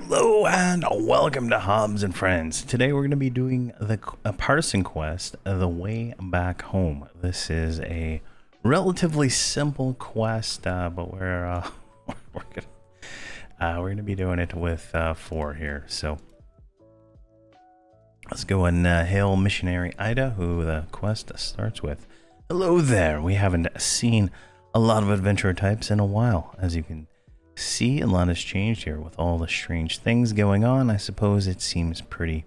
Hello and welcome to Hobz and Friendz. Today we're going to be doing a partisan quest, The Way Back Home. This is a relatively simple quest, but we're gonna be doing it with 4 here. So let's go and hail missionary Ida, who the quest starts with. Hello there. We haven't seen a lot of adventurer types in a while, as you can see. A lot has changed here with all the strange things going on. I suppose it seems petty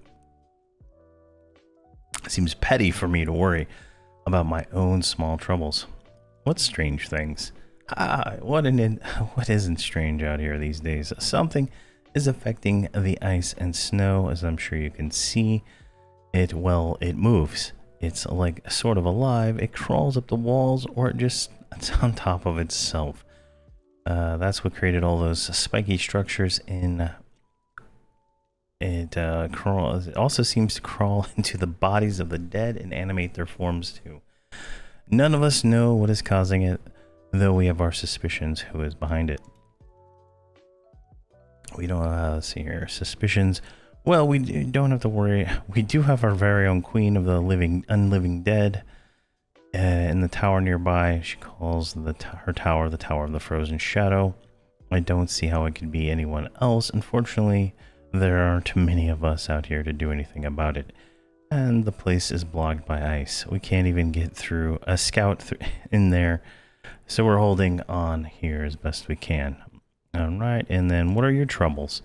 for me to worry about my own small troubles. What strange things? What isn't strange out here these days? Something is affecting the ice and snow, as I'm sure you can see. It moves. It's like sort of alive. It crawls up the walls, or it's on top of itself. That's what created all those spiky structures in it. It also seems to crawl into the bodies of the dead and animate their forms too. None of us know what is causing it, though we have our suspicions who is behind it. We don't let's see here. Suspicions. Well, we don't have to worry. We do have our very own queen of the unliving dead. In the tower nearby, she calls her tower the Tower of the Frozen Shadow. I don't see how it could be anyone else. Unfortunately, there aren't many of us out here to do anything about it. And the place is blocked by ice. We can't even get through a scout in there. So we're holding on here as best we can. Alright, and then what are your troubles?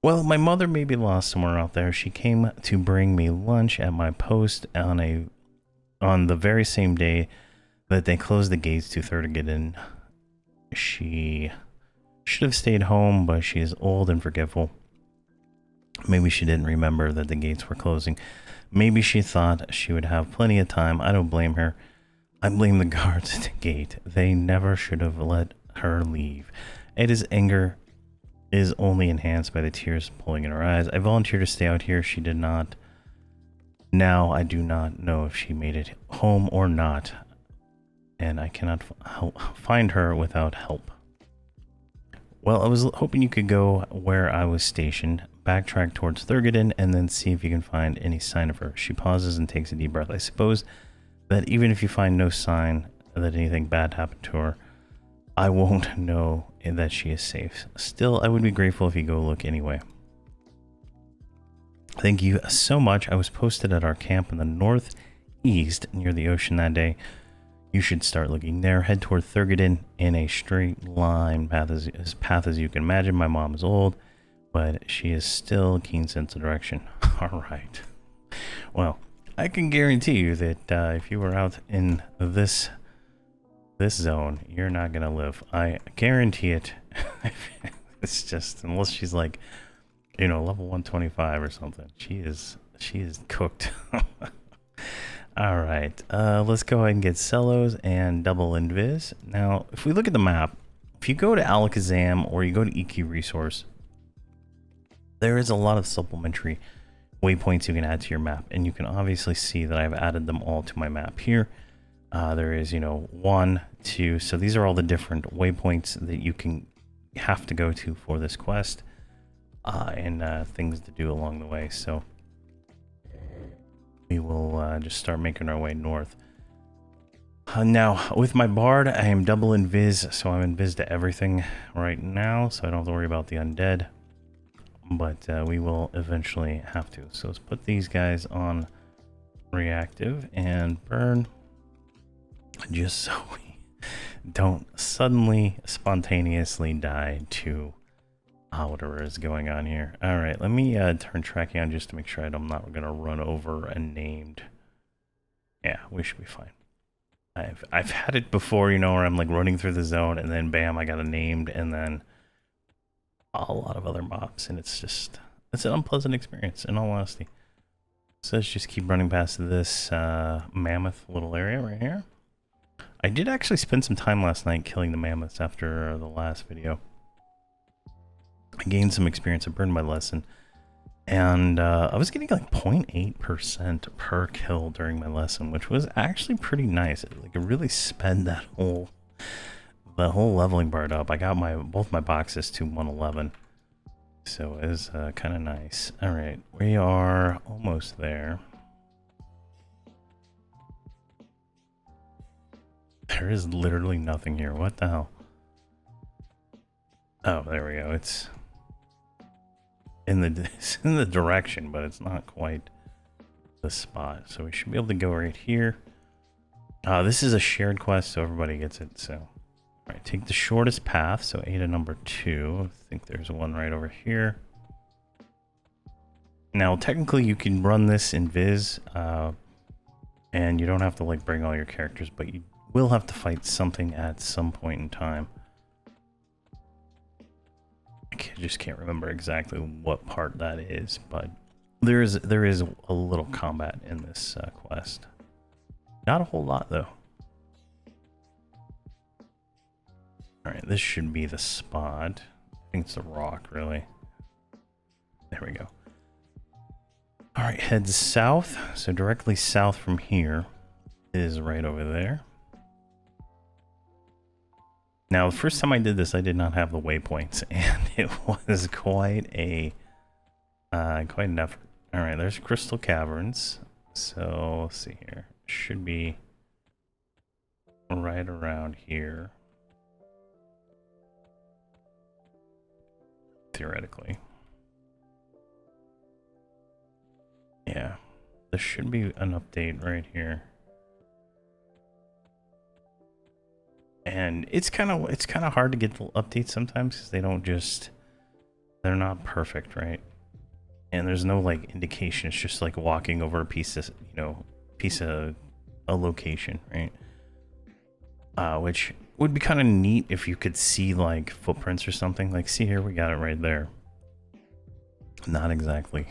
Well, my mother may be lost somewhere out there. She came to bring me lunch at my post on the very same day that they closed the gates to Thurgiden. She should have stayed home, but she is old and forgetful. Maybe she didn't remember that the gates were closing. Maybe she thought she would have plenty of time. I don't blame her. I blame the guards at the gate. They never should have let her leave. Ada's anger is only enhanced by the tears pulling in her eyes. I volunteered to stay out here. She did not. Now I do not know if she made it home or not, and I cannot find her without help. Well, I was hoping you could go where I was stationed, backtrack towards Thurgiden, and then see if you can find any sign of her. She pauses and takes a deep breath. I suppose that even if you find no sign that anything bad happened to her, I won't know that she is safe. Still, I would be grateful if you go look anyway. Thank you so much. I was posted at our camp in the northeast near the ocean that day. You should start looking there. Head toward Thurgiden in a straight line path as you can imagine. My mom is old, but she is still a keen sense of direction. All right. Well, I can guarantee you that if you were out in this zone, you're not gonna live. I guarantee it. It's just, unless she's like, you know, level 125 or something. She is cooked. All right, let's go ahead and get Cellos and double invis. Now, if we look at the map, if you go to Alakazam or you go to EQ Resource, there is a lot of supplementary waypoints you can add to your map, and you can obviously see that I've added them all to my map here. There is, 1, 2, so these are all the different waypoints that you have to go to for this quest. And things to do along the way. So we will just start making our way north. Now, with my bard, I am double invis, so I'm invis to everything right now, so I don't have to worry about the undead. But we will eventually have to. So let's put these guys on reactive and burn, just so we don't suddenly spontaneously die to whatever is going on here. All right, let me turn tracking on just to make sure I'm not going to run over a named. Yeah, we should be fine. I've had it before, where I'm like running through the zone and then bam, I got a named and then a lot of other mobs, and it's an unpleasant experience in all honesty. So let's just keep running past this mammoth little area right here. I did actually spend some time last night killing the mammoths after the last video. I gained some experience. I burned my lesson, and I was getting like 0.8% per kill during my lesson, which was actually pretty nice. It really sped the whole leveling part up. I got both my boxes to 111, So it is kind of nice. All right, we are almost there. There is literally nothing here. What the hell? Oh, there we go. It's in the direction, but it's not quite the spot. So we should be able to go right here. This is a shared quest, so everybody gets it. So, all right, take the shortest path. So A to number 2. I think there's one right over here. Now, technically, you can run this in Viz, and you don't have to like bring all your characters, but you will have to fight something at some point in time. Just can't remember exactly what part that is, but there is a little combat in this quest. Not a whole lot though. All right, this should be the spot. I think it's the rock, really. There we go. All right, head south. So directly south from here is right over there. Now, the first time I did this, I did not have the waypoints, and it was quite an effort. All right, there's Crystal Caverns. So let's see here. Should be right around here, theoretically. Yeah, there should be an update right here. And it's kind of hard to get the updates sometimes because they're not perfect, right? And there's no like indication. It's just like walking over a piece of a location, right? Which would be kind of neat if you could see like footprints or something. Like, see here, we got it right there. Not exactly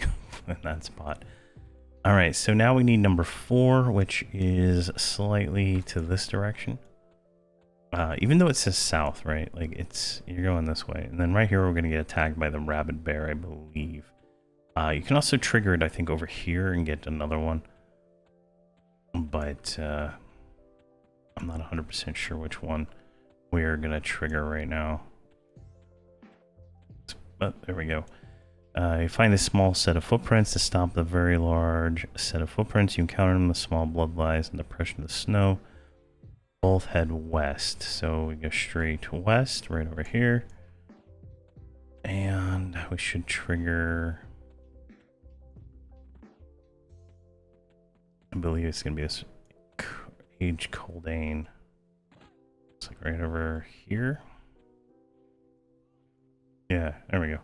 in that spot. All right, so now we need number 4, which is slightly to this direction. Even though it says south, right? Like you're going this way. And then right here, we're going to get attacked by the rabid bear, I believe. You can also trigger it, I think, over here and get another one. But I'm not 100% sure which one we're going to trigger right now. But there we go. You find this small set of footprints to stop the very large set of footprints. You encounter them, the small blood lies and depression of the snow. Both head west, so we go straight west right over here, and we should trigger, I believe it's gonna be this Age Coldane. It's like right over here. Yeah, there we go.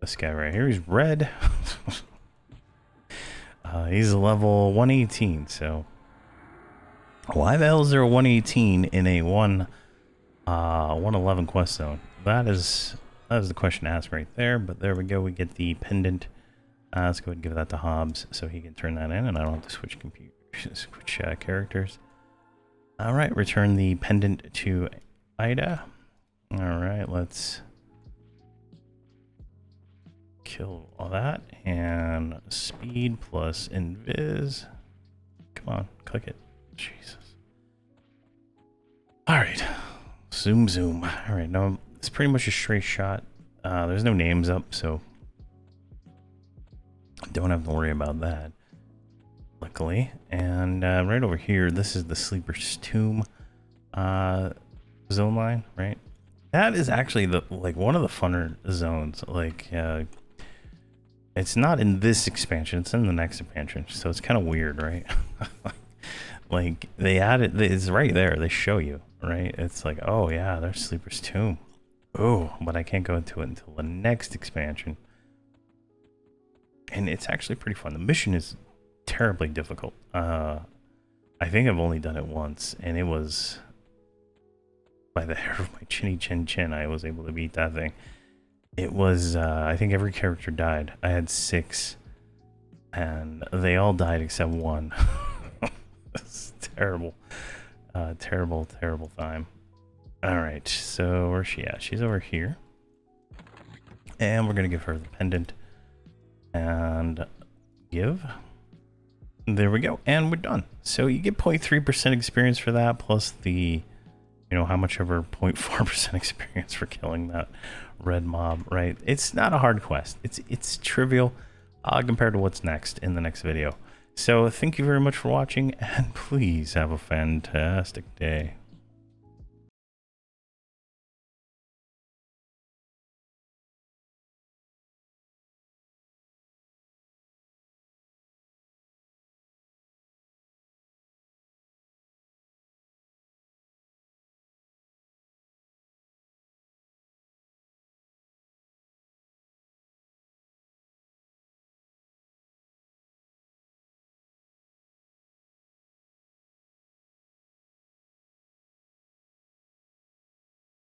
This guy right here, he's red. He's level 118, so why the hell is there a 118 in a 111 quest zone? That is the question to ask right there. But there we go. We get the pendant. Let's go ahead and give that to Hobz so he can turn that in, and I don't have to switch characters. All right, return the pendant to Ida. All right, let's kill all that, and speed plus invis. Come on, click it. Jesus. All right, zoom. All right, now it's pretty much a straight shot. There's no names up, so don't have to worry about that, luckily. And right over here, this is the Sleeper's Tomb zone line, right? That is actually one of the funner zones. Like, it's not in this expansion; it's in the next expansion, so it's kind of weird, right? Like, they added, it's right there. They show you, right? It's like, oh yeah, there's Sleeper's Tomb. Oh, but I can't go into it until the next expansion. And it's actually pretty fun. The mission is terribly difficult. I think I've only done it once, and it was by the hair of my chinny chin. I was able to beat that thing. It was, I think every character died. I had 6, and they all died except 1. It's terrible. Terrible time. All right, so where's she at? She's over here. And we're going to give her the pendant. And give. There we go. And we're done. So you get 0.3% experience for that, plus the You know, how much of her 0.4% experience for killing that red mob, right? It's not a hard quest. It's trivial compared to what's next in the next video. So thank you very much for watching, and please have a fantastic day.